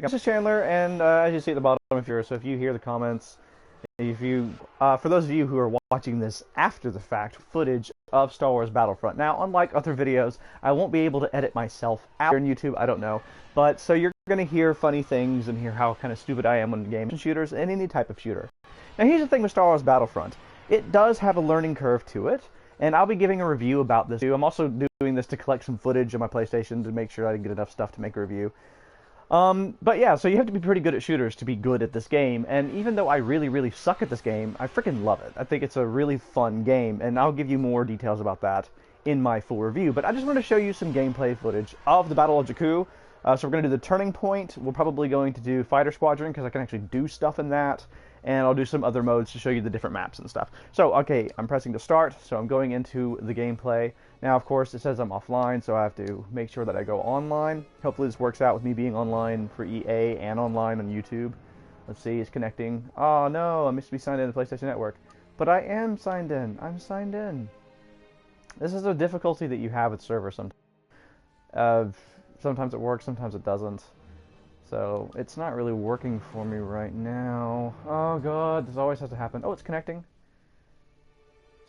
This is Chandler, and as you see at the bottom, if you hear the comments, for those of you who are watching this after the fact, footage of Star Wars Battlefront. Now, unlike other videos, I won't be able to edit myself out on YouTube. I don't know, but so you're going to hear funny things and hear how kind of stupid I am when games and shooters and any type of shooter. Now, here's the thing with Star Wars Battlefront: it does have a learning curve to it, and I'll be giving a review about this too. I'm also doing this to collect some footage on my PlayStation to make sure I get enough stuff to make a review. But yeah, so you have to be pretty good at shooters to be good at this game, and even though I really suck at this game, I freaking love it. I think it's a really fun game, and I'll give you more details about that in my full review. But I just want to show you some gameplay footage of the Battle of Jakku. So we're going to do the turning point. We're probably going to do Fighter Squadron, because I can actually do stuff in that, and I'll do some other modes to show you the different maps and stuff. So, okay, I'm pressing to start, so I'm going into the gameplay. Now, of course, it says I'm offline, so I have to make sure that I go online. Hopefully this works out with me being online for EA and online on YouTube. Let's see, it's connecting. Oh, no, I must be signed in to the PlayStation Network. But I am signed in. I'm signed in. This is a difficulty that you have with servers sometimes. Sometimes it works, sometimes it doesn't. So, it's not really working for me right now. Oh, God, this always has to happen. Oh, it's connecting.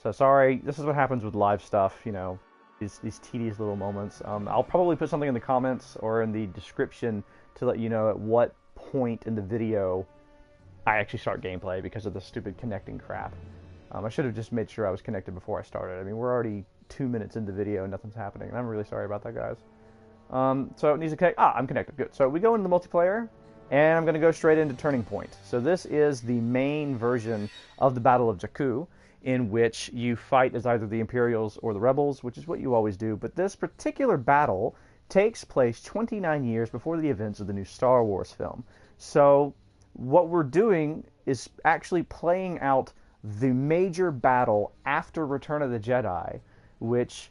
So sorry, this is what happens with live stuff, you know, these tedious little moments. I'll probably put something in the comments or in the description to let you know at what point in the video I actually start gameplay because of the stupid connecting crap. I should have just made sure I was connected before I started. I mean, we're already 2 minutes into the video and nothing's happening, and I'm really sorry about that, guys. So it needs to connect. Ah, I'm connected. Good. So we go into the multiplayer, and I'm going to go straight into Turning Point. So this is the main version of the Battle of Jakku, in which you fight as either the Imperials or the Rebels, which is what you always do. But this particular battle takes place 29 years before the events of the new Star Wars film. So what we're doing is actually playing out the major battle after Return of the Jedi, which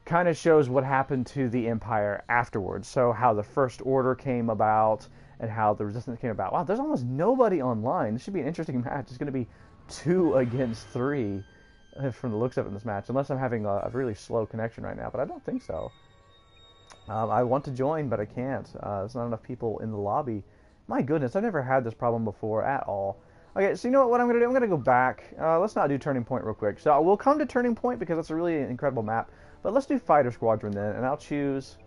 kind of shows what happened to the Empire afterwards. So how the First Order came about and how the Resistance came about. Wow, there's almost nobody online. This should be an interesting match. It's going to be 2 against 3 from the looks of it in this match, unless I'm having a really slow connection right now, but I don't think so. I want to join, but I can't. There's not enough people in the lobby. My goodness, I've never had this problem before at all. Okay, so you know what I'm going to do? I'm going to go back. Let's not do Turning Point real quick. So we'll come to Turning Point because it's a really incredible map, but let's do Fighter Squadron then, and I'll choose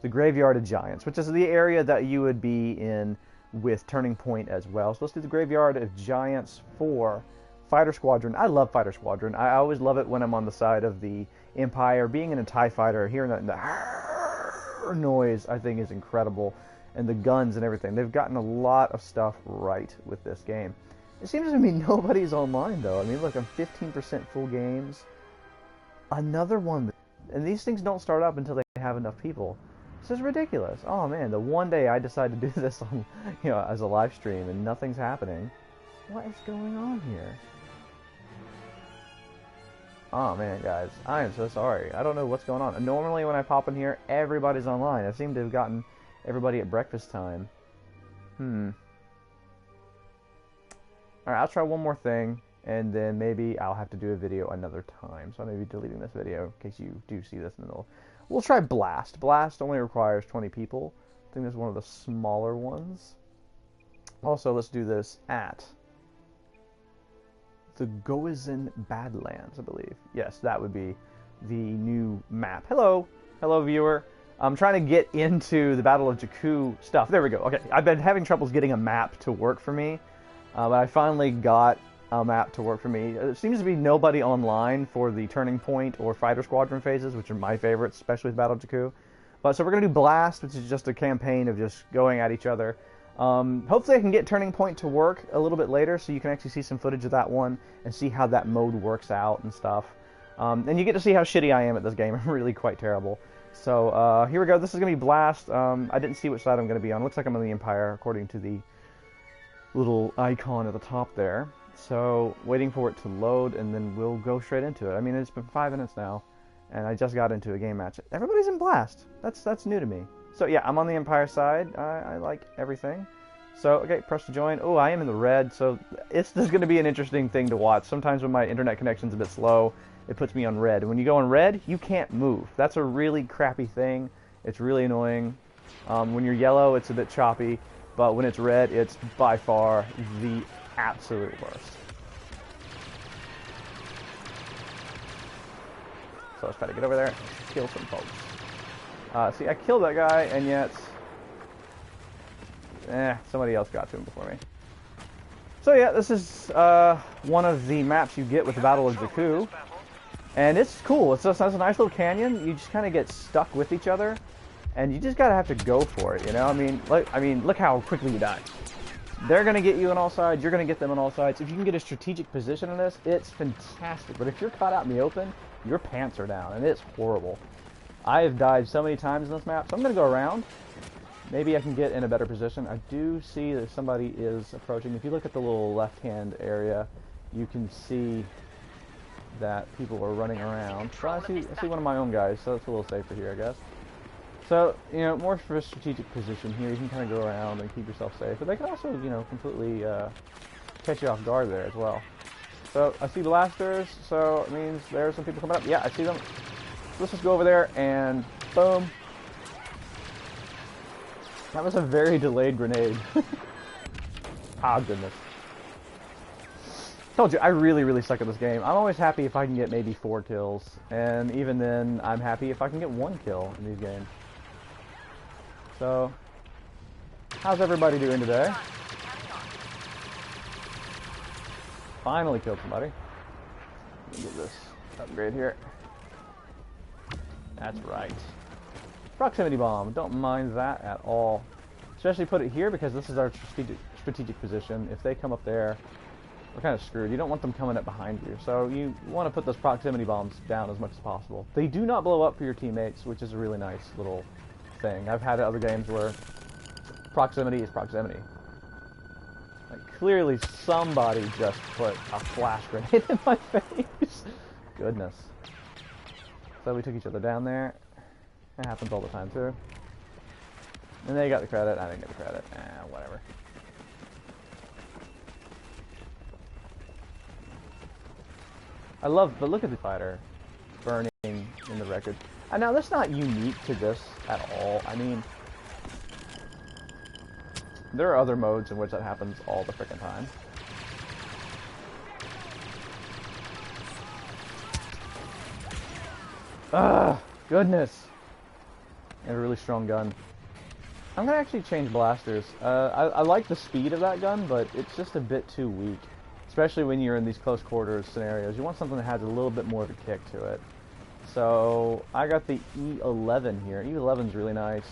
the Graveyard of Giants, which is the area that you would be in with Turning Point as well. So let's do the Graveyard of Giants for Fighter Squadron. I love Fighter Squadron. I always love it when I'm on the side of the Empire. Being in a TIE fighter, hearing the noise, I think is incredible. And the guns and everything. They've gotten a lot of stuff right with this game. It seems to me nobody's online, though. I mean, look, I'm 15% full games. Another one. And these things don't start up until they have enough people. This is ridiculous. Oh man, the one day I decide to do this on, as a live stream and nothing's happening. What is going on here? Oh man, guys, I am so sorry. I don't know what's going on. Normally when I pop in here, everybody's online. I seem to have gotten everybody at breakfast time. Alright, I'll try one more thing, and then maybe I'll have to do a video another time. So I may be deleting this video in case you do see this in the middle. We'll try Blast. Blast only requires 20 people. I think this is one of the smaller ones. Also, let's do this at the Goizin Badlands, I believe. Yes, that would be the new map. Hello. Hello, viewer. I'm trying to get into the Battle of Jakku stuff. There we go. Okay, I've been having troubles getting a map to work for me, but I finally got a map to work for me. There seems to be nobody online for the Turning Point or Fighter Squadron phases, which are my favorites, especially with Battle of Jakku. But so we're going to do Blast, which is just a campaign of just going at each other. Hopefully I can get Turning Point to work a little bit later so you can actually see some footage of that one and see how that mode works out and stuff. And you get to see how shitty I am at this game. I'm really quite terrible. So here we go. This is going to be Blast. I didn't see which side I'm going to be on. Looks like I'm on the Empire according to the little icon at the top there. So, waiting for it to load, and then we'll go straight into it. I mean, it's been 5 minutes now, and I just got into a game match. Everybody's in Blast. That's new to me. So, yeah, I'm on the Empire side. I like everything. So, okay, press to join. Oh, I am in the red, so this is going to be an interesting thing to watch. Sometimes when my internet connection's a bit slow, it puts me on red. And when you go on red, you can't move. That's a really crappy thing. It's really annoying. When you're yellow, it's a bit choppy, but when it's red, it's by far the absolute worst. So let's try to get over there and kill some folks. See, I killed that guy, and yet... somebody else got to him before me. So yeah, this is one of the maps you get with the Battle of Jakku. And it's cool. It's just has a nice little canyon. You just kind of get stuck with each other. And you just gotta have to go for it, you know? I mean, look how quickly you die. They're gonna get you on all sides, you're gonna get them on all sides. If you can get a strategic position in this, it's fantastic. But if you're caught out in the open, your pants are down, and it's horrible. I have died so many times in this map, so I'm gonna go around. Maybe I can get in a better position. I do see that somebody is approaching. If you look at the little left-hand area, you can see that people are running around. So I see one of my own guys, so it's a little safer here, I guess. So, you know, more for a strategic position here, you can kind of go around and keep yourself safe. But they can also, you know, completely catch you off guard there as well. So, I see blasters, so it means there are some people coming up. Yeah, I see them. Let's just go over there and boom. That was a very delayed grenade. Ah, goodness. Told you, I really suck at this game. I'm always happy if I can get maybe 4 kills. And even then, I'm happy if I can get 1 kill in these games. So, how's everybody doing today? Finally killed somebody. Let me get this upgrade here. That's right. Proximity bomb. Don't mind that at all. Especially put it here because this is our strategic position. If they come up there, we're kind of screwed. You don't want them coming up behind you. So you want to put those proximity bombs down as much as possible. They do not blow up for your teammates, which is a really nice little thing. I've had other games where proximity is proximity. Like, clearly somebody just put a flash grenade in my face. Goodness. So we took each other down there. It happens all the time too. And they got the credit. I didn't get the credit. Whatever. But look at the fighter burning in the record. And now that's not unique to this at all. I mean, there are other modes in which that happens all the frickin' time. Ah, goodness. And a really strong gun. I'm gonna actually change blasters. I like the speed of that gun, but it's just a bit too weak. Especially when you're in these close quarters scenarios. You want something that has a little bit more of a kick to it. So, I got the E11 here. E11's really nice.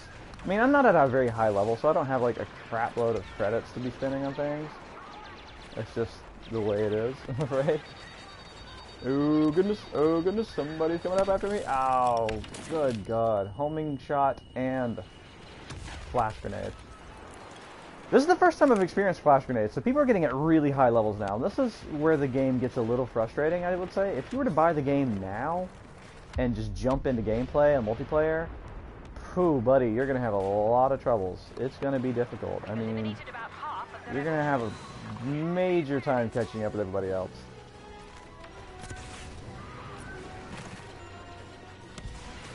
I mean, I'm not at a very high level, so I don't have like a crap load of credits to be spending on things. It's just the way it is, I'm afraid. Oh goodness, somebody's coming up after me. Ow, good God. Homing shot and flash grenade. This is the first time I've experienced flash grenades, so people are getting at really high levels now. This is where the game gets a little frustrating, I would say. If you were to buy the game now and just jump into gameplay and multiplayer, phew, buddy, you're going to have a lot of troubles. It's going to be difficult. I mean, you're going to have a major time catching up with everybody else.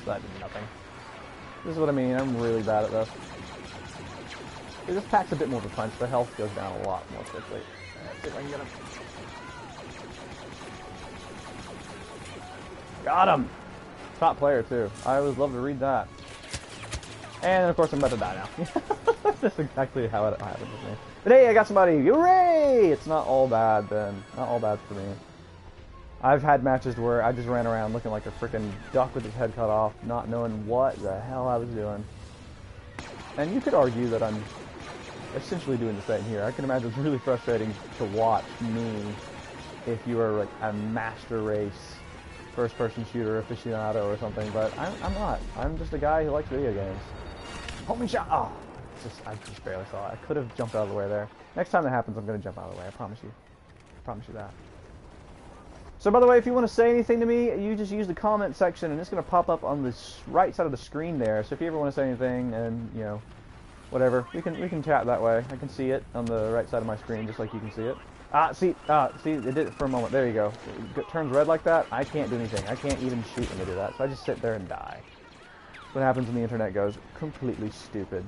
That did nothing. This is what I mean. I'm really bad at this. It just packs a bit more of a punch. The health goes down a lot more quickly. Let's see if I can get him. Got him! Top player, too. I always love to read that. And, of course, I'm about to die now. That's exactly how it happened with me. But hey, I got somebody! Hooray! It's not all bad, then. Not all bad for me. I've had matches where I just ran around looking like a freaking duck with his head cut off, not knowing what the hell I was doing. And you could argue that I'm essentially doing the same here. I can imagine it's really frustrating to watch me if you were like a master race first-person shooter aficionado or something, but I'm not. I'm just a guy who likes video games. Homing shot! Oh! I just barely saw it. I could have jumped out of the way there. Next time that happens, I'm going to jump out of the way. I promise you. I promise you that. So, by the way, if you want to say anything to me, you just use the comment section, and it's going to pop up on the right side of the screen there. So if you ever want to say anything, and, you know, whatever, we can chat that way. I can see it on the right side of my screen, just like you can see it. See, it did it for a moment. There you go. It turns red like that. I can't do anything. I can't even shoot when they do that. So I just sit there and die. what happens when the internet goes completely stupid.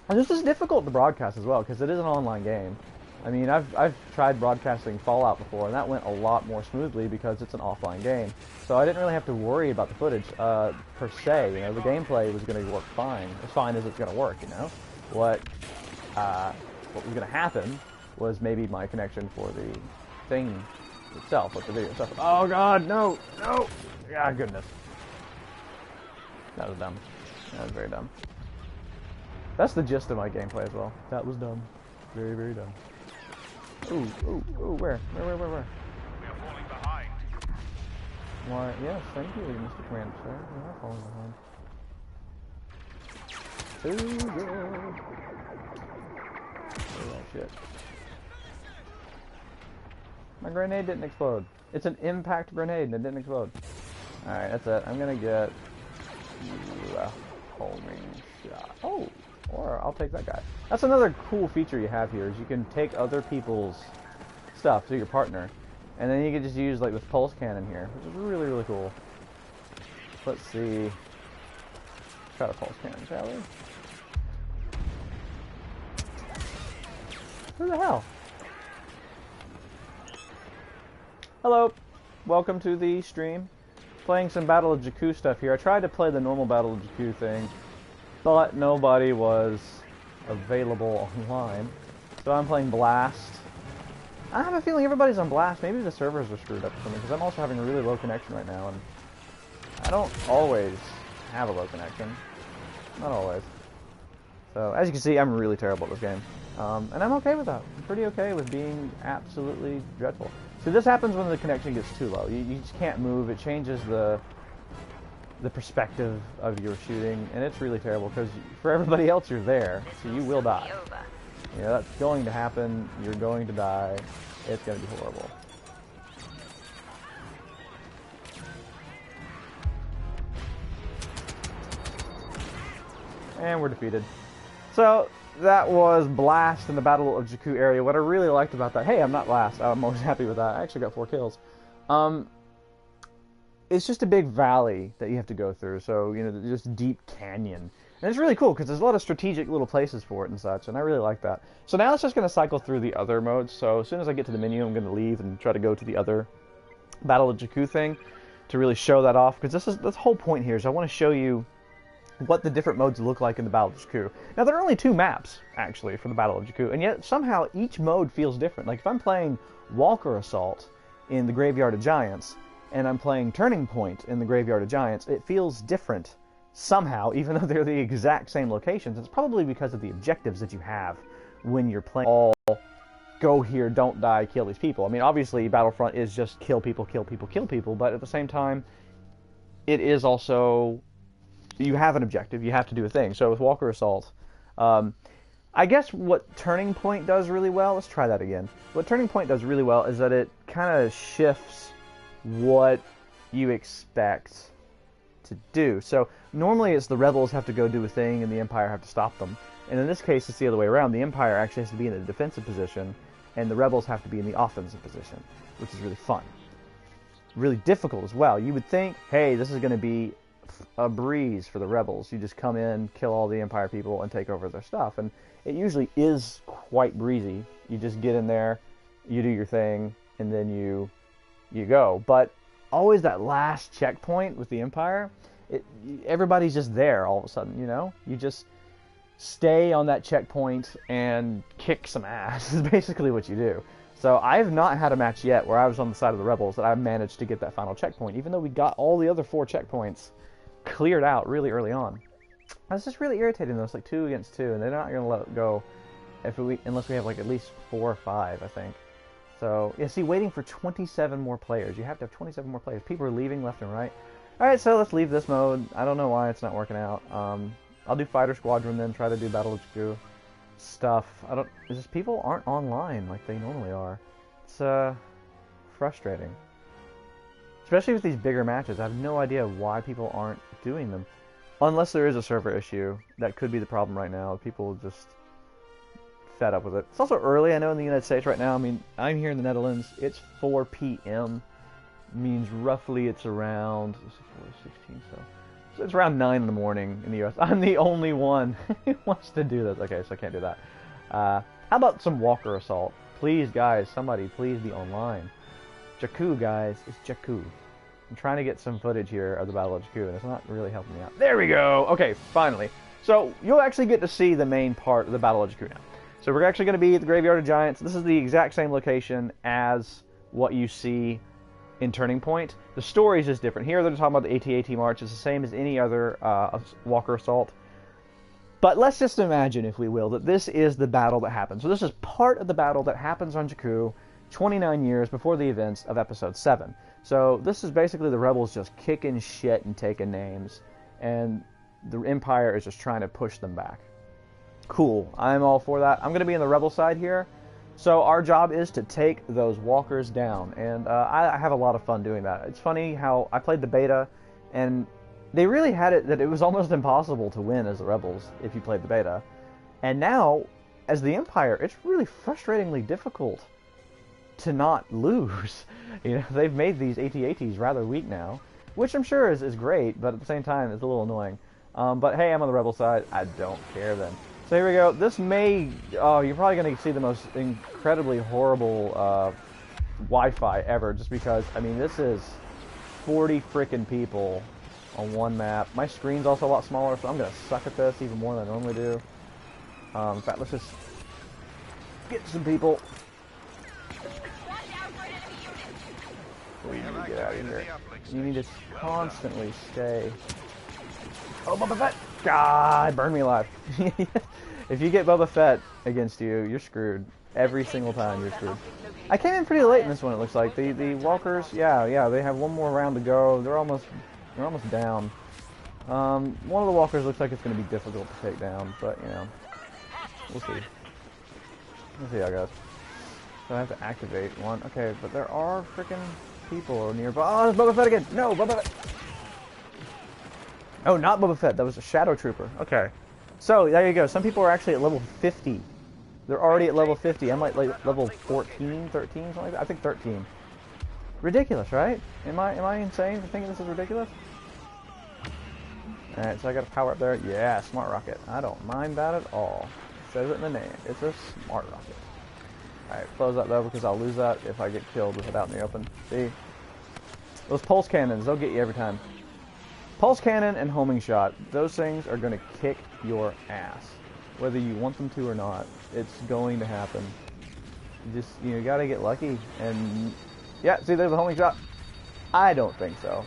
And this is difficult to broadcast as well, because it is an online game. I mean, I've tried broadcasting Fallout before, and that went a lot more smoothly because it's an offline game. So I didn't really have to worry about the footage per se. You know, the gameplay was going to work fine, as fine as it's going to work. You know, what was going to happen was maybe my connection for the thing itself, like the video itself. Oh God, no, no! God, goodness, that was dumb. That was very dumb. That's the gist of my gameplay as well. That was dumb, very, very dumb. Ooh, ooh, ooh, where? We are falling behind. Why, yes, thank you, Mr. Command, sir. We are falling behind. Too good. Oh, shit. My grenade didn't explode. It's an impact grenade and it didn't explode. Alright, that's it. I'm gonna get a homing shot. Oh! Or I'll take that guy. That's another cool feature you have here, is you can take other people's stuff to your partner, and then you can just use like this pulse cannon here, which is really, really cool. Let's see. Try the pulse cannon, shall we? Who the hell? Hello. Welcome to the stream. Playing some Battle of Jakku stuff here. I tried to play the normal Battle of Jakku thing, but nobody was available online. So I'm playing Blast. I have a feeling everybody's on Blast. Maybe the servers are screwed up for me, because I'm also having a really low connection right now, and I don't always have a low connection. Not always. So, as you can see, I'm really terrible at this game. And I'm okay with that. I'm pretty okay with being absolutely dreadful. So this happens when the connection gets too low. You just can't move. It changes the perspective of your shooting, and it's really terrible because for everybody else you're there, so you will die. You know, that's going to happen. You're going to die. It's going to be horrible. And we're defeated. So that was Blast in the Battle of Jakku area. What I really liked about that, hey, I'm not last. I'm always happy with that. I actually got 4 kills. It's just a big valley that you have to go through, so, you know, just deep canyon. And it's really cool, because there's a lot of strategic little places for it and such, and I really like that. So now it's just going to cycle through the other modes, so as soon as I get to the menu, I'm going to leave and try to go to the other Battle of Jakku thing to really show that off, because this is the whole point here, is I want to show you what the different modes look like in the Battle of Jakku. Now, there are only 2 maps, actually, for the Battle of Jakku, and yet somehow each mode feels different. Like, if I'm playing Walker Assault in the Graveyard of Giants, and I'm playing Turning Point in the Graveyard of Giants, it feels different somehow, even though they're the exact same locations. It's probably because of the objectives that you have when you're playing all go here, don't die, kill these people. I mean, obviously, Battlefront is just kill people, kill people, kill people, but at the same time, it is also, you have an objective, you have to do a thing. So with Walker Assault, I guess what Turning Point does really well, let's try that again. What Turning Point does really well is that it kind of shifts what you expect to do. So normally it's the rebels have to go do a thing and the Empire have to stop them. And in this case it's the other way around. The Empire actually has to be in a defensive position and the rebels have to be in the offensive position, which is really fun. Really difficult as well. You would think, hey, this is going to be a breeze for the rebels. You just come in, kill all the Empire people and take over their stuff. And it usually is quite breezy. You just get in there, you do your thing, and then you go. But always that last checkpoint with the Empire, everybody's just there all of a sudden, you know? You just stay on that checkpoint and kick some ass is basically what you do. So I've not had a match yet where I was on the side of the rebels that I managed to get that final checkpoint, even though we got all the other 4 checkpoints cleared out really early on. It's just really irritating though. It's like 2 against 2, and they're not going to let it go unless we have like at least 4 or 5, I think. So, yeah, see, waiting for 27 more players. You have to have 27 more players. People are leaving left and right. Alright, so let's leave this mode. I don't know why it's not working out. I'll do Fighter Squadron then, try to do Battle of Jakku stuff. It's just people aren't online like they normally are. It's, frustrating. Especially with these bigger matches. I have no idea why people aren't doing them. Unless there is a server issue. That could be the problem right now. People just fed up with it. It's also early, I know, in the United States right now. I mean, I'm here in the Netherlands. It's 4 p.m. Means roughly it's around 16, so It's around 9 in the morning in the US. I'm the only one who wants to do this. Okay, so I can't do that. How about some Walker Assault? Please, guys, somebody, please be online. Jakku, guys, it's Jakku. I'm trying to get some footage here of the Battle of Jakku, and it's not really helping me out. There we go! Okay, finally. So, you'll actually get to see the main part of the Battle of Jakku now. So we're actually going to be at the Graveyard of Giants. This is the exact same location as what you see in Turning Point. The story is just different. Here they're talking about the AT-AT March. It's the same as any other Walker Assault. But let's just imagine, if we will, that this is the battle that happens. So this is part of the battle that happens on Jakku 29 years before the events of Episode VII. So this is basically the rebels just kicking shit and taking names. And the Empire is just trying to push them back. Cool. I'm all for that. I'm going to be in the rebel side here. So our job is to take those walkers down, and I have a lot of fun doing that. It's funny how I played the beta, and they really had it that it was almost impossible to win as the rebels if you played the beta. And now, as the Empire, it's really frustratingly difficult to not lose. You know, they've made these AT-ATs rather weak now, which I'm sure is great, but at the same time, it's a little annoying. But hey, I'm on the rebel side. I don't care then. So here we go. This may... Oh, you're probably going to see the most incredibly horrible Wi-Fi ever, just because, I mean, this is 40 frickin' people on one map. My screen's also a lot smaller, so I'm going to suck at this even more than I normally do. In fact, let's just get some people. We need to get out of here. You need to constantly stay... Oh, Boba Fett! God, burn me alive. If you get Boba Fett against you, you're screwed. Every single time you're screwed. I came in pretty late in this one, it looks like. The walkers, yeah, they have one more round to go. They're almost down. One of the walkers looks like it's going to be difficult to take down, but, you know, we'll see. We'll see how it goes. So I have to activate one. Okay, but there are freaking people nearby. Oh, there's Boba Fett again! No, Boba Fett! Oh, not Boba Fett. That was a Shadow Trooper. Okay. So, there you go. Some people are actually at level 50. They're already at level 50. I'm like level 14, 13, something like that. I think 13. Ridiculous, right? Am I insane for thinking this is ridiculous? Alright, so I got a power up there. Yeah, smart rocket. I don't mind that at all. It says it in the name. It's a smart rocket. Alright, close that though, because I'll lose that if I get killed with it out in the open. See? Those pulse cannons, they'll get you every time. Pulse cannon and homing shot, those things are going to kick your ass. Whether you want them to or not, it's going to happen. You got to get lucky. And, yeah, see, there's a homing shot. I don't think so.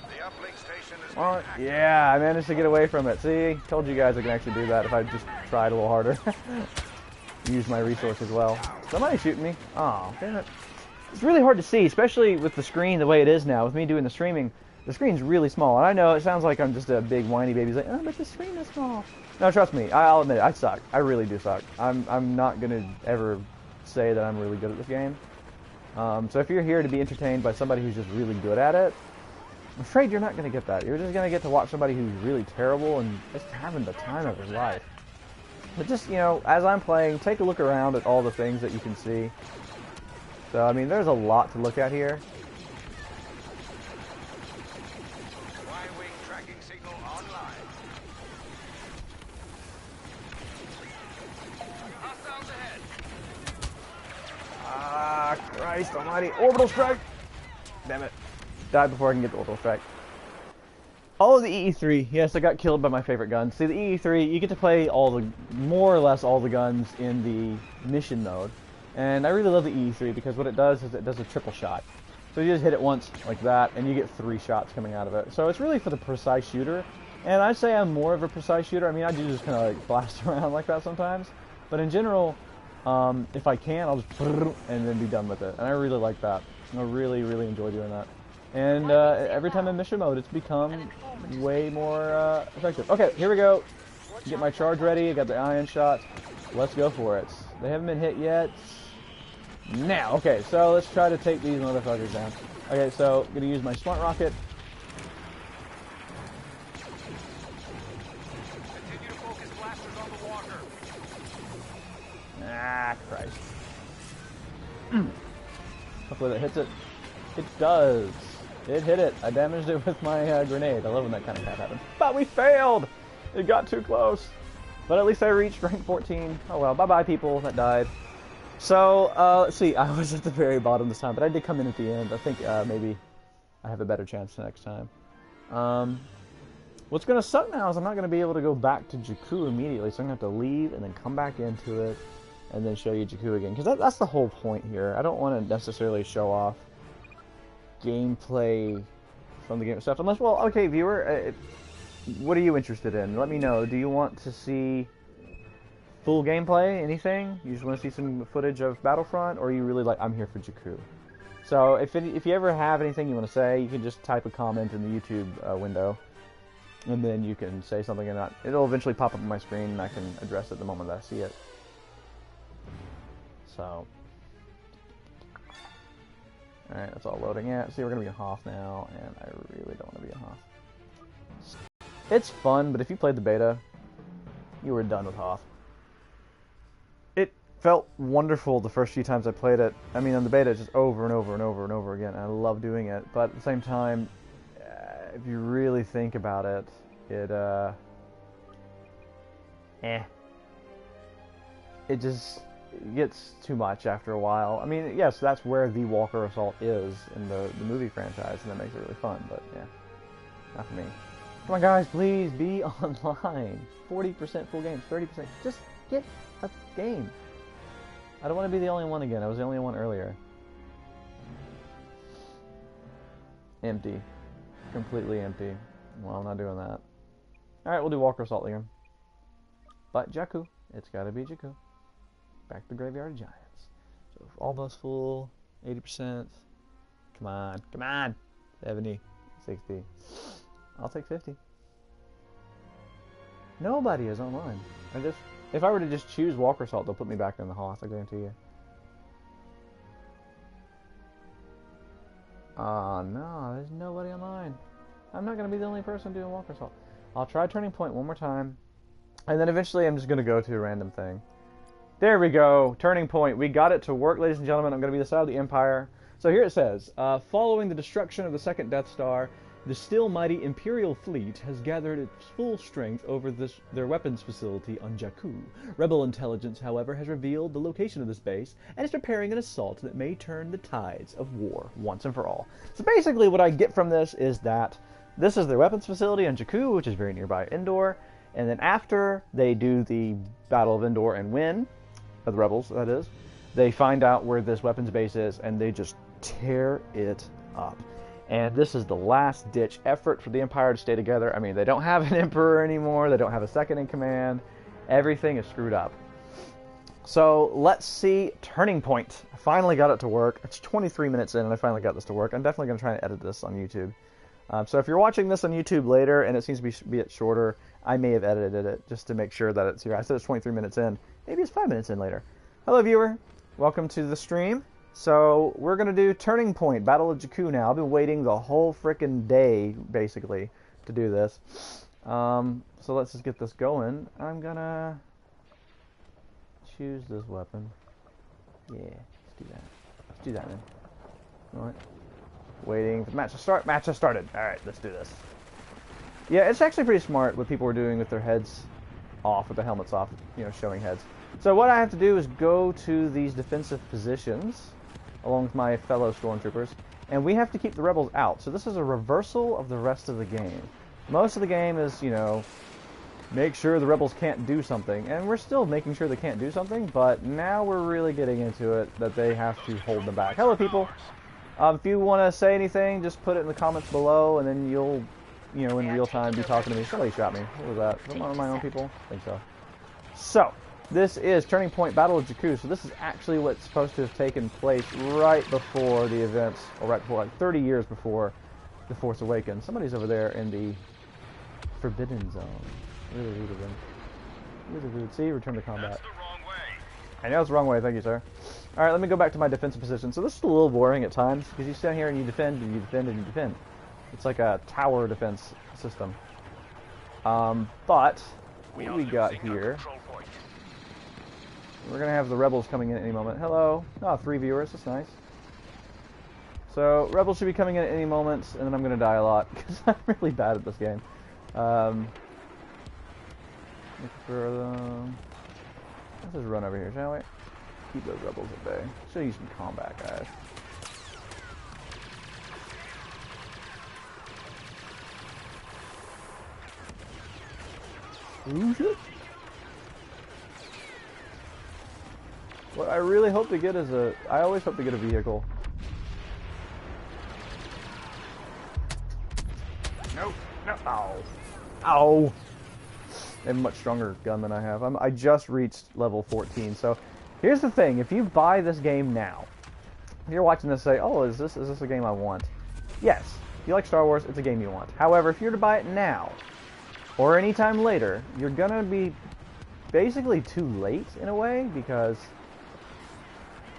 The uplink station is yeah, I managed to get away from it. See, told you guys I can actually do that if I just tried a little harder. Use my resources well. Somebody's shooting me. Oh, damn it. It's really hard to see, especially with the screen the way it is now. With me doing the streaming, the screen's really small. And I know it sounds like I'm just a big whiny baby. He's like, oh, but the screen is small. No, trust me. I'll admit it. I suck. I really do suck. I'm not going to ever say that I'm really good at this game. So if you're here to be entertained by somebody who's just really good at it, I'm afraid you're not going to get that. You're just going to get to watch somebody who's really terrible and just having the time of his life. But just, you know, as I'm playing, take a look around at all the things that you can see. So, I mean, there's a lot to look at here. Y-wing tracking signal online. Hostiles ahead. Ah, Christ almighty. Orbital strike! Damn it. Died before I can get the orbital strike. Oh, the EE3. Yes, I got killed by my favorite gun. See, the EE3, you get to play more or less all the guns in the mission mode. And I really love the EE3 because what it does is it does a triple shot. So you just hit it once like that, and you get 3 shots coming out of it. So it's really for the precise shooter. And I'd say I'm more of a precise shooter. I mean, I do just kind of like blast around like that sometimes. But in general, if I can, I'll just and then be done with it. And I really like that. I really, really enjoy doing that. And every time in mission mode, it's become way more effective. Okay, here we go. Get my charge ready. I got the ion shot. Let's go for it. They haven't been hit yet. Now, okay, so let's try to take these motherfuckers down. Okay, so I'm gonna use my smart rocket. Continue to focus blasters on the walker. Ah, Christ. Hopefully that hits it. It does. It hit it. I damaged it with my grenade. I love when that kind of crap happens. But we failed! It got too close. But at least I reached rank 14. Oh well, bye-bye people that died. So, let's see. I was at the very bottom this time, but I did come in at the end. I think maybe I have a better chance next time. What's going to suck now is I'm not going to be able to go back to Jakku immediately, so I'm going to have to leave and then come back into it and then show you Jakku again. Because that's the whole point here. I don't want to necessarily show off gameplay from the game itself. Unless, well, okay, viewer, what are you interested in? Let me know. Do you want to see full gameplay? Anything? You just want to see some footage of Battlefront? Or are you really like, I'm here for Jakku? So if you ever have anything you want to say, you can just type a comment in the YouTube window. And then you can say something and it'll eventually pop up on my screen and I can address it the moment I see it. So. Alright, that's all loading. Yeah, see, we're going to be a Hoth now, and I really don't want to be a Hoth. It's fun, but if you played the beta, you were done with Hoth. It felt wonderful the first few times I played it. I mean, on the beta, it's just over and over and over and over again, and I love doing it. But at the same time, if you really think about it, it just gets too much after a while. I mean, yes, that's where the Walker Assault is in the movie franchise, and that makes it really fun, but yeah, not for me. Come on, guys, please be online. 40% full games, 30%. Just get a game. I don't want to be the only one again. I was the only one earlier. Empty. Completely empty. Well, I'm not doing that. Alright, we'll do Walker Assault again. But Jakku. It's gotta be Jakku. Back to the Graveyard of Giants. So almost full. 80%. Come on. Come on! 70. 60. I'll take 50. Nobody is online. If I were to just choose Walker Assault, they'll put me back in the Hoth, I guarantee you. Oh no, there's nobody online. I'm not going to be the only person doing Walker Assault. I'll try Turning Point one more time. And then eventually I'm just going to go to a random thing. There we go. Turning Point. We got it to work, ladies and gentlemen. I'm going to be the side of the Empire. So here it says, following the destruction of the second Death Star, the still mighty Imperial fleet has gathered its full strength over their weapons facility on Jakku. Rebel intelligence, however, has revealed the location of this base and is preparing an assault that may turn the tides of war once and for all. So basically what I get from this is that this is their weapons facility on Jakku, which is very nearby Endor, and then after they do the Battle of Endor and win, of the Rebels, that is, they find out where this weapons base is and they just tear it up. And this is the last-ditch effort for the Empire to stay together. I mean, they don't have an Emperor anymore. They don't have a second in command. Everything is screwed up. So, let's see Turning Point. I finally got it to work. It's 23 minutes in, and I finally got this to work. I'm definitely going to try and edit this on YouTube. So if you're watching this on YouTube later, and it seems to be a bit shorter, I may have edited it just to make sure that it's here. I said it's 23 minutes in. Maybe it's 5 minutes in later. Hello, viewer. Welcome to the stream. So, we're going to do Turning Point, Battle of Jakku now. I've been waiting the whole frickin' day, basically, to do this. So let's just get this going. I'm going to choose this weapon. Yeah, let's do that. Let's do that, man. Alright. Waiting for the match to start. Match has started. Alright, let's do this. Yeah, it's actually pretty smart what people were doing with their heads off, with the helmets off, you know, showing heads. So what I have to do is go to these defensive positions along with my fellow stormtroopers, and we have to keep the rebels out. So this is a reversal of the rest of the game. Most of the game is, you know, make sure the rebels can't do something, and we're still making sure they can't do something, but now we're really getting into it that they have to hold them back. Hello, people. If you want to say anything, just put it in the comments below, and then you'll, you know, in real time be talking to me. Somebody shot me. What was that? Was that one of my own people? I think so. So, this is Turning Point Battle of Jakku. So this is actually what's supposed to have taken place right before the events, or right before, like 30 years before The Force Awakens. Somebody's over there in the Forbidden Zone. Really rude of them. Really rude. See, return to combat. That's the wrong way. I know it's the wrong way, thank you, sir. Alright, let me go back to my defensive position. So this is a little boring at times, because you stand here and you defend, and you defend, and you defend. It's like a tower defense system. But, what we got here... We're going to have the rebels coming in at any moment. Hello. Oh, 3 viewers. That's nice. So, rebels should be coming in at any moment, and then I'm going to die a lot, because I'm really bad at this game. Looking for them. Let's just run over here, shall we? Keep those rebels at bay. Should use some combat, guys. Ooh, shit. What I really hope to get is I always hope to get a vehicle. No, no. Ow. Ow. A much stronger gun than I have. I just reached level 14, so here's the thing. If you buy this game now, if you're watching this, say, oh, is this a game I want? Yes. If you like Star Wars, it's a game you want. However, if you're to buy it now, or anytime later, you're gonna be basically too late in a way, because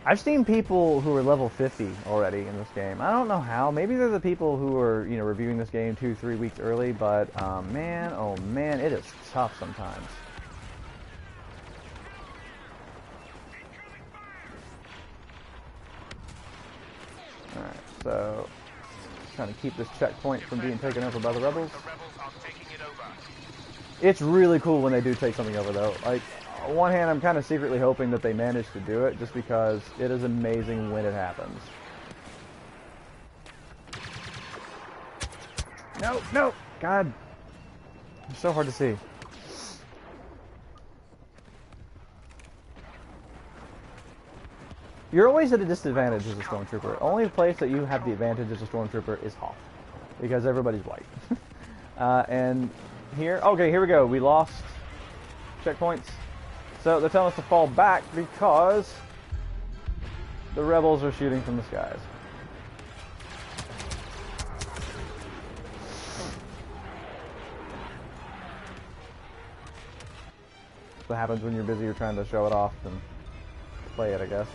I've seen people who are level 50 already in this game. I don't know how. Maybe they're the people who are, you know, reviewing this game 2-3 weeks early, but man, oh man, it is tough sometimes. Alright, so trying to keep this checkpoint from being taken over by the rebels. It's really cool when they do take something over, though. Like, on one hand, I'm kind of secretly hoping that they manage to do it, just because it is amazing when it happens. No, no! God! It's so hard to see. You're always at a disadvantage as a stormtrooper. Only place that you have the advantage as a stormtrooper is Hoth, because everybody's white. And here, okay, here we go. We lost checkpoints. So they're telling us to fall back because the rebels are shooting from the skies. What happens when you're busy or trying to show it off and play it, I guess.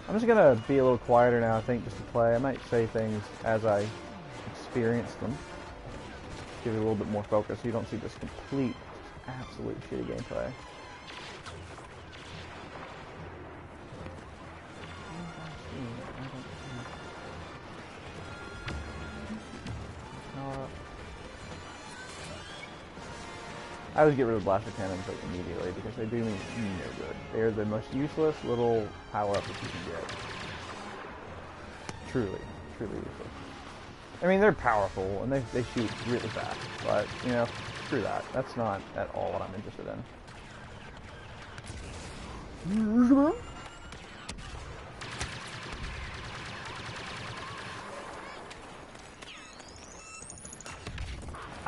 I'm just gonna be a little quieter now, I think, just to play. I might say things as I experience them. Give it a little bit more focus so you don't see this complete, absolute shitty gameplay. I always get rid of blaster cannons like immediately because they do me no good. They're the most useless little power-up that you can get. Truly, truly useless. I mean, they're powerful and they shoot really fast, but you know, screw that. That's not at all what I'm interested in.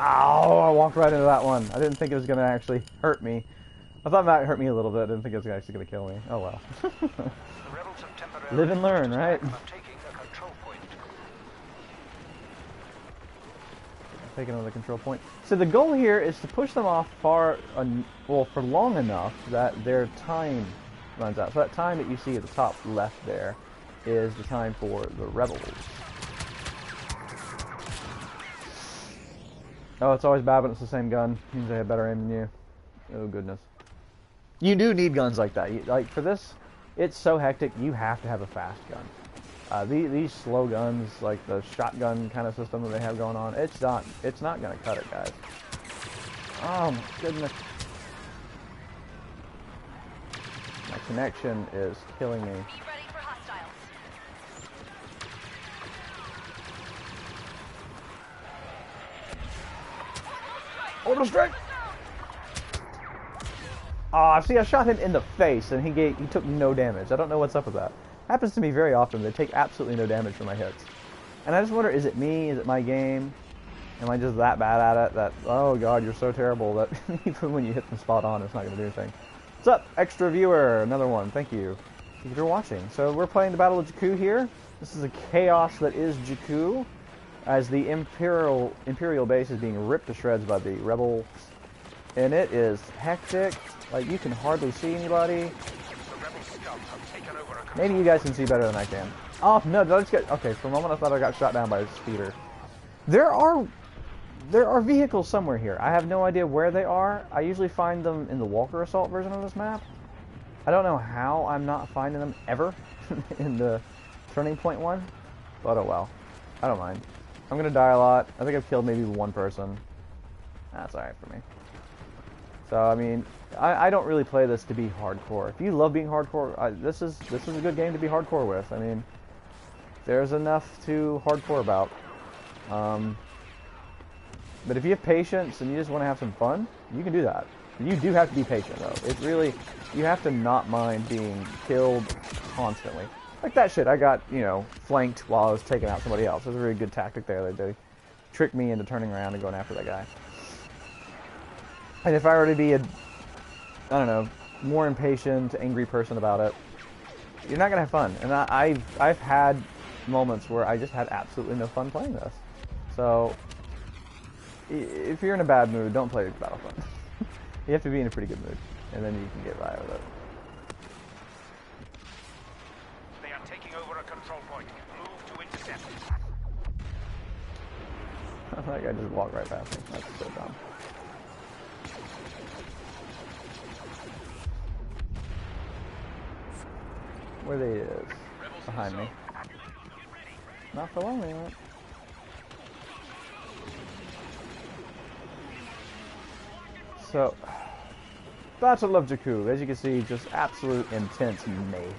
Ow, I walked right into that one. I didn't think it was going to actually hurt me. I thought it might hurt me a little bit. I didn't think it was actually going to kill me. Oh well. Live and learn, right? Taking over the control point. So the goal here is to push them off for long enough that their time runs out. So that time that you see at the top left there is the time for the rebels. Oh, it's always bad when it's the same gun. Means they have better aim than you. Oh, goodness. You do need guns like that. Like, for this, it's so hectic, you have to have a fast gun. These slow guns, like the shotgun kind of system that they have going on, it's not going to cut it, guys. Oh, my goodness. My connection is killing me. Order strike! Ah, see, I shot him in the face, and he took no damage. I don't know what's up with that. Happens to me very often. They take absolutely no damage from my hits. And I just wonder, is it me? Is it my game? Am I just that bad at it that, oh god, you're so terrible that even when you hit them spot on, it's not going to do anything. What's up, extra viewer? Another one. Thank you. Thank you for watching. So we're playing the Battle of Jakku here. This is a chaos that is Jakku, as the Imperial base is being ripped to shreds by the rebels, and it is hectic. Like, you can hardly see anybody. Maybe you guys can see better than I can. Oh no! Did I just get? Okay, for a moment I thought I got shot down by a speeder. There are vehicles somewhere here. I have no idea where they are. I usually find them in the Walker Assault version of this map. I don't know how I'm not finding them ever in the Turning Point one, but oh well. I don't mind. I'm gonna die a lot. I think I've killed maybe one person. That's alright for me. So, I mean, I don't really play this to be hardcore. If you love being hardcore, this is a good game to be hardcore with. I mean, there's enough to hardcore about. But if you have patience and you just want to have some fun, you can do that. You do have to be patient, though. It really, you have to not mind being killed constantly. Like that shit, I got, you know, flanked while I was taking out somebody else. It was a very good tactic there. They tricked me into turning around and going after that guy. And if I were to be a, I don't know, more impatient, angry person about it, you're not gonna have fun. And I've had moments where I just had absolutely no fun playing this. So if you're in a bad mood, don't play Battlefront. You have to be in a pretty good mood, and then you can get by with it. They are taking over a control point. Move to intercept. That guy just walked right past me. That's so dumb. Where they is? Behind me. Not for long anymore. So, Battle of Jakku, as you can see, just absolute intense mayhem.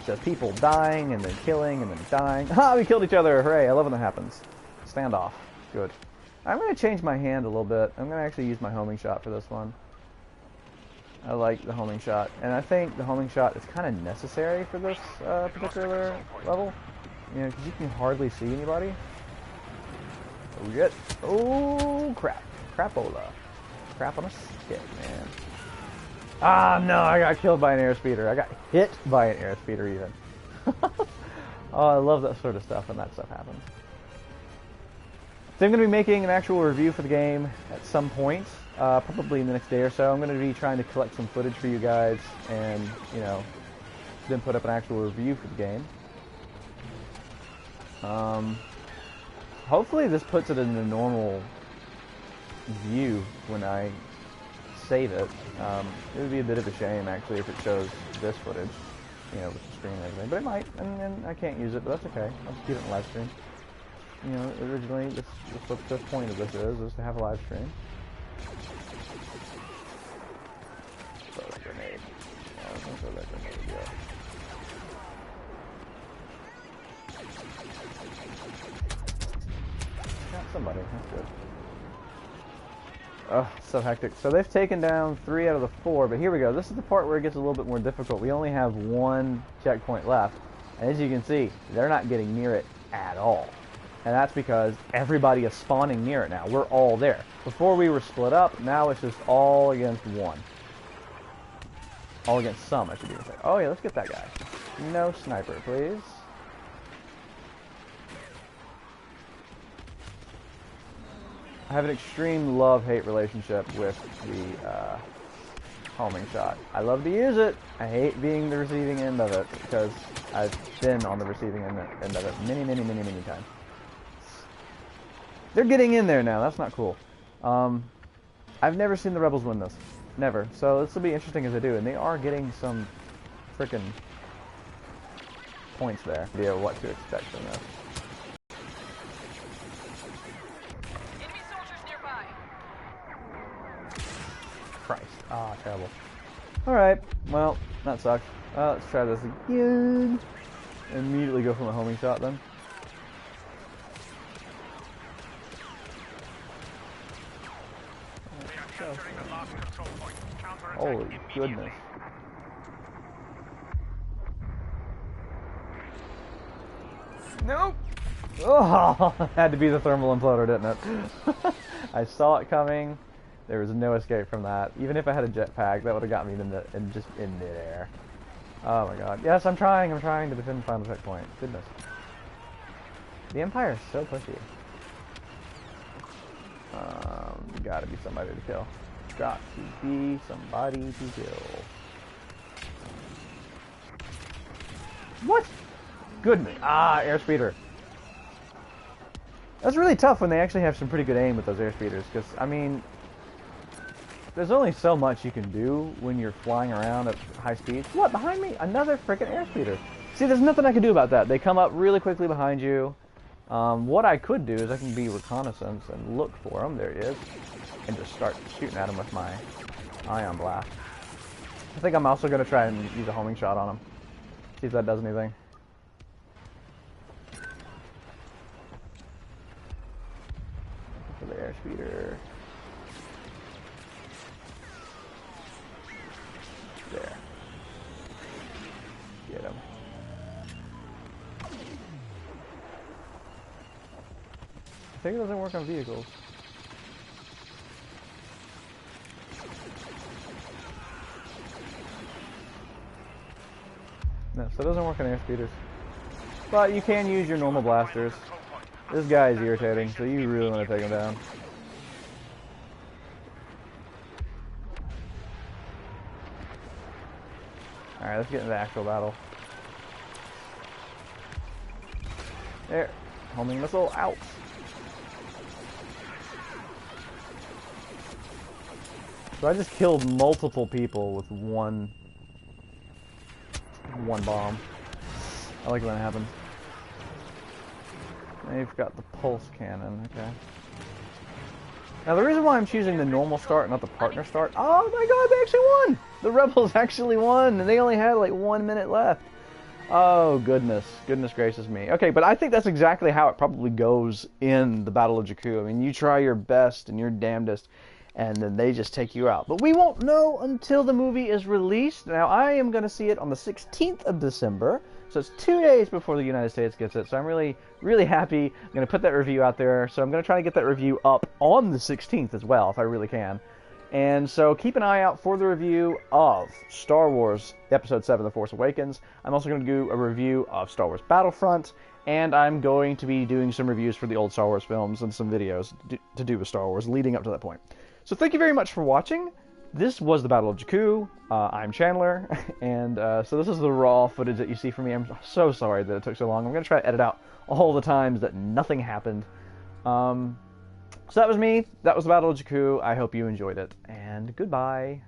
Just people dying and then killing and then dying. Ha! We killed each other! Hooray! I love when that happens. Standoff. Good. I'm going to change my hand a little bit. I'm going to actually use my homing shot for this one. I like the homing shot, and I think the homing shot is kind of necessary for this particular level. You know, because you can hardly see anybody. Oh, shit. Oh, crap. Crapola. Crap on a stick, man. Ah, no, I got killed by an airspeeder. I got hit by an airspeeder, even. Oh, I love that sort of stuff when that stuff happens. So I'm going to be making an actual review for the game at some point, probably in the next day or so. I'm going to be trying to collect some footage for you guys and, you know, then put up an actual review for the game. Hopefully this puts it in a normal view when I save it. It would be a bit of a shame, actually, if it shows this footage, you know, with the screen and everything. But it might, and I can't use it, but that's okay. I'll just keep it in live stream. You know, originally, this what the point of this is to have a live stream. Throw that grenade. Yeah, I was gonna throw that grenade, yeah. Got somebody, that's good. Oh, so hectic. So they've taken down 3 out of the 4, but here we go. This is the part where it gets a little bit more difficult. We only have 1 checkpoint left, and as you can see, they're not getting near it at all. And that's because everybody is spawning near it now. We're all there. Before we were split up, now it's just all against 1. All against some, I should even say. Oh yeah, let's get that guy. No sniper, please. I have an extreme love-hate relationship with the homing shot. I love to use it. I hate being the receiving end of it because I've been on the receiving end of it many, many, many, many times. They're getting in there now. That's not cool. I've never seen the Rebels win this. Never. So this will be interesting as they do. And they are getting some frickin' points there. Idea what to expect from this. Enemy soldiers nearby. Christ. Ah, terrible. Alright. Well, that sucks. Let's try this again. Immediately go for my homing shot then. Holy goodness. Nope! Oh, had to be the thermal imploder, didn't it? I saw it coming. There was no escape from that. Even if I had a jetpack, that would have got me just in midair. Oh my god. Yes, I'm trying to defend the final checkpoint. Goodness. The Empire is so pushy. Gotta be somebody to kill. Got to be somebody to kill. What? Goodness. Ah, airspeeder. That's really tough when they actually have some pretty good aim with those airspeeders, because, I mean, there's only so much you can do when you're flying around at high speeds. What? Behind me? Another freaking airspeeder. See, there's nothing I can do about that. They come up really quickly behind you. What I could do is I can be reconnaissance and look for him. There he is. And just start shooting at him with my ion blast. I think I'm also going to try and use a homing shot on him. See if that does anything. For the airspeeder. There. Get him. I think it doesn't work on vehicles. No, so it doesn't work on airspeeders. But you can use your normal blasters. This guy is irritating, so you really want to take him down. Alright, let's get into the actual battle. There. Homing missile out. So I just killed multiple people with one bomb. I like when it happens. Now you've got the pulse cannon, okay. Now the reason why I'm choosing the normal start, not the partner start, oh my god, they actually won! The rebels actually won, and they only had like 1 minute left. Oh goodness gracious me. Okay, but I think that's exactly how it probably goes in the Battle of Jakku. I mean, you try your best and your damnedest, and then they just take you out. But we won't know until the movie is released. Now, I am going to see it on the 16th of December, so it's 2 days before the United States gets it. So I'm really, really happy. I'm going to put that review out there. So I'm going to try to get that review up on the 16th as well, if I really can. And so keep an eye out for the review of Star Wars Episode VII, The Force Awakens. I'm also going to do a review of Star Wars Battlefront, and I'm going to be doing some reviews for the old Star Wars films and some videos to do with Star Wars leading up to that point. So thank you very much for watching. This was the Battle of Jakku. I'm Chandler, and so this is the raw footage that you see from me. I'm so sorry that it took so long. I'm going to try to edit out all the times that nothing happened. So that was me. That was the Battle of Jakku. I hope you enjoyed it, and goodbye.